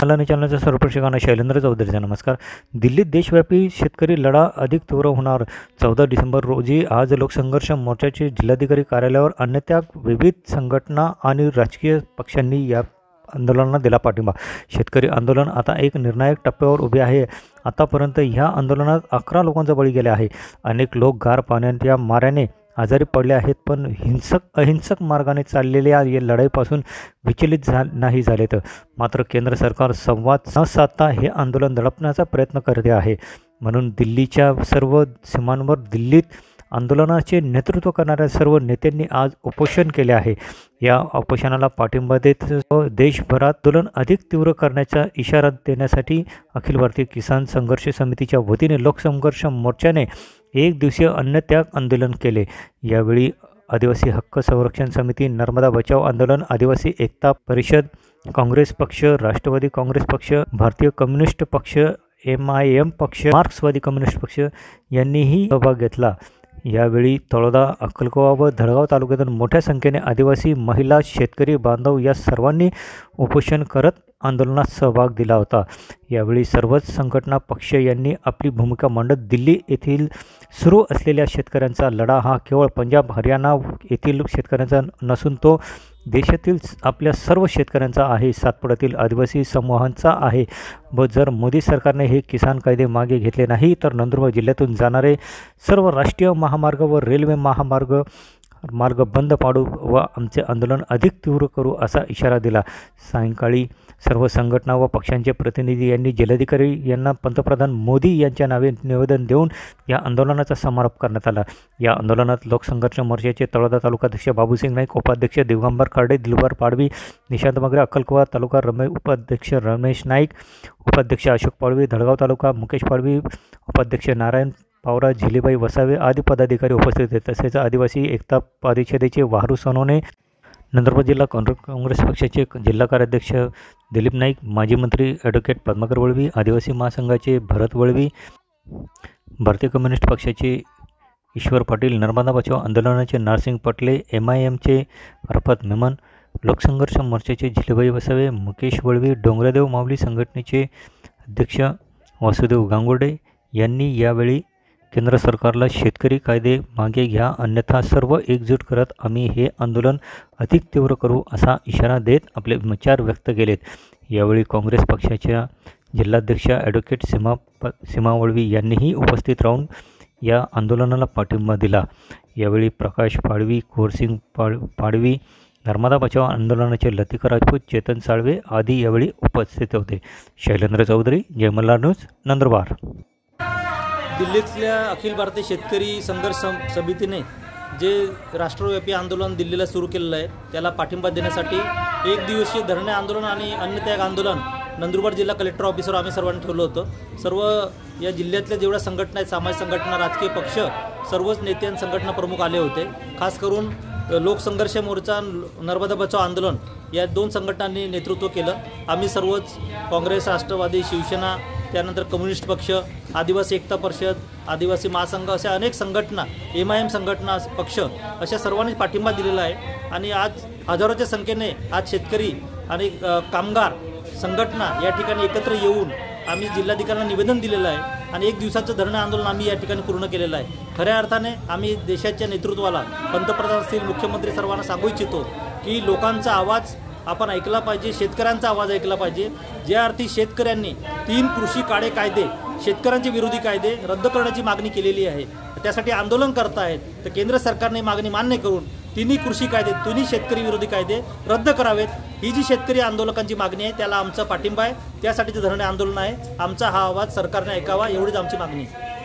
कल्याण चॅनलच्या सर्व प्रेक्षकांना शैलेंद्र चौधरीचा नमस्कार। दिल्लीत देशव्यापी शेतकरी लढा अधिक तीव्र होणार। 14 डिसेंबर रोजी आज लोकसंघर्ष मोर्चाचे जिल्हाधिकारी कार्यालयावर अन्यथा विविध संघटना आणि राजकीय पक्षांनी या आंदोलनाला दिला पाठिंबा। शेतकरी आंदोलन आता एक निर्णायक टप्प्यावर उभे आहे। आतापर्यंत ह्या आंदोलनात 11 लोकांचा बळी गेला आहे। अनेक लोक गार पाण्याच्या माऱ्याने आजारी पडले आहेत, पण अहिंसक मार्गाने चाललेल्या या लढाईपासून विचलित नाही झालेत। मात्र केंद्र सरकार संवाद न साधता हे आंदोलन दडपण्याचा प्रयत्न करते आहे। म्हणून दिल्लीच्या सर्व सीमांवर दिल्लीत आंदोलनाचे नेतृत्व करणाऱ्या सर्व नेत्यांनी आज उपोषण केले आहे। या उपोषणाला पाठिंबा देत देशभरात आंदोलन अधिक तीव्र करण्याचा इशारा देण्यासाठी अखिल भारतीय किसान संघर्ष समितीच्या वतीने लोकसंघर्ष मोर्चाने एक दिवसीय अन्नत्याग आंदोलन केले। यावेळी आदिवासी हक्क संरक्षण समिती, नर्मदा बचाव आंदोलन, आदिवासी एकता परिषद, काँग्रेस पक्ष, राष्ट्रवादी काँग्रेस पक्ष, भारतीय कम्युनिस्ट पक्ष, MIM पक्ष, मार्क्सवादी कम्युनिस्ट पक्ष यांनीही सहभाग घेतला। यावेळी तळोदा, अक्कलकोवा व धडगाव तालुक्यातून मोठ्या संख्येने आदिवासी, महिला, शेतकरी बांधव या सर्वांनी उपोषण करत आंदोलनात सहभाग दिला होता। यावेळी सर्वच संघटना पक्ष यांनी आपली भूमिका मांडत दिल्ली येथील सुरू असलेल्या शेतकऱ्यांचा लढा हा केवळ पंजाब, हरियाणा येथील शेतकऱ्यांचा नसून तो देशातील आपल्या सर्व शेतकऱ्यांचा आहे, सातपुड्यातील आदिवासी समूहांचा आहे। व जर मोदी सरकारने हे किसान कायदे मागे घेतले नाही तर नंदुरबार जिल्ह्यातून जाणारे सर्व राष्ट्रीय महामार्ग व रेल्वे मार्ग बंद पाडू व आमचे आंदोलन अधिक तीव्र करू असा इशारा दिला। सायंकाळी सर्व संघटना व पक्षांचे प्रतिनिधी यांनी जिल्हाधिकारी यांना पंतप्रधान मोदी यांच्या नावे निवेदन देऊन या आंदोलनाचा समारोप करण्यात आला। या आंदोलनात लोकसंघर्ष मोर्चाचे तळोदा तालुकाध्यक्ष बाबूसिंग नाईक, उपाध्यक्ष दिगंबर खार्डे, दिलबर पाडवी, निशांत मगरे, अक्कलकोवा तालुका उपाध्यक्ष रमेश नाईक, उपाध्यक्ष अशोक पाडवी, धडगाव तालुका मुकेश पाडवी, उपाध्यक्ष नारायण पावरा, झिलीबाई वसावे आदी पदाधिकारी उपस्थित होते। तसेच आदिवासी एकता परिषदेचे वाहरू सोनवणे, नंदुरबार जिल्हा काँग्रेस पक्षाचे जिल्हा कार्याध्यक्ष दिलीप नाईक, माजी मंत्री ॲडव्होकेट पद्माकर वळवी, आदिवासी महासंघाचे भरत वळवी, भारतीय कम्युनिस्ट पक्षाचे ईश्वर पाटील, नर्मदा बचाव आंदोलनाचे नारसिंग पटले, MIMचे अरफत मेमन, लोकसंघर्ष मोर्चाचे झिलीबाई वसावे, मुकेश वळवी, डोंगरदेव माऊली संघटनेचे अध्यक्ष वासुदेव गांगुर्डे यांनी यावेळी केंद्र सरकारला शेतकरी कायदे मागे घ्या, अन्यथा सर्व एकजूट करत आम्ही हे आंदोलन अधिक तीव्र करू असा इशारा देत आपले विचार व्यक्त केलेत। यावेळी काँग्रेस पक्षाच्या जिल्हाध्यक्षा ॲडव्होकेट सीमा वळवी यांनीही उपस्थित राहून या आंदोलनाला पाठिंबा दिला। यावेळी प्रकाश पाडवी, कोरसिंग पाडवी, नर्मदा बचाव आंदोलनाचे लतिका राजपूत, चेतन साळवे आदी यावेळी उपस्थित होते। शैलेंद्र चौधरी, जय मल्हार न्यूज, नंदुरबार। दिल्लीतल्या अखिल भारतीय शेतकरी संघर्ष समितीने जे राष्ट्रव्यापी आंदोलन दिल्लीला सुरू केलेलं आहे त्याला पाठिंबा देण्यासाठी एक दिवसीय धरणे आंदोलन आणि अन्नत्याग आंदोलन नंदुरबार जिल्हा कलेक्टर ऑफिसवर आम्ही सर्वांनी ठेवलं होतं। सर्व या जिल्ह्यातल्या जेवढ्या संघटना आहेत, सामाजिक संघटना, राजकीय पक्ष, सर्वच नेते आणि संघटना प्रमुख आले होते। खास करून लोकसंघर्ष मोर्चा, नर्मदा बचाव आंदोलन या दोन संघटनांनी नेतृत्व केलं। आम्ही सर्वच काँग्रेस, राष्ट्रवादी, शिवसेना, त्यानंतर कम्युनिस्ट पक्ष, आदिवासी एकता परिषद, आदिवासी महासंघ अशा अनेक संघटना, MIM संघटना पक्ष अशा सर्वांनी पाठिंबा दिलेला आहे। आणि आज हजारोच्या संख्येने आज शेतकरी आणि कामगार संघटना या ठिकाणी एकत्र येऊन आम्ही जिल्हाधिकाऱ्यांना निवेदन दिलेलं आहे आणि एक दिवसाचं धरणे आंदोलन आम्ही या ठिकाणी पूर्ण केलेलं आहे। खऱ्या अर्थाने आम्ही देशाच्या नेतृत्वाला, पंतप्रधान असतील, मुख्यमंत्री सर्वांना सांगू इच्छितो की लोकांचा आवाज आपण ऐकला पाहिजे, शेतकऱ्यांचा आवाज ऐकला पाहिजे। ज्या अर्थी शेतकऱ्यांनी 3 कृषी कायदे, शेतकऱ्यांचे विरोधी कायदे रद्द करण्याची मागणी केलेली आहे, त्यासाठी आंदोलन करत आहेत। तर केंद्र सरकारने मागणी मान्य करून तिन्ही कृषी कायदे, तिन्ही शेतकरी विरोधी कायदे रद्द करावेत, ही जी शेतकरी आंदोलकांची मागणी आहे त्याला आमचा पाठिंबा आहे। त्यासाठीचं धरणे आंदोलन आहे। आमचा हा आवाज सरकारने ऐकावा एवढीच आमची मागणी आहे।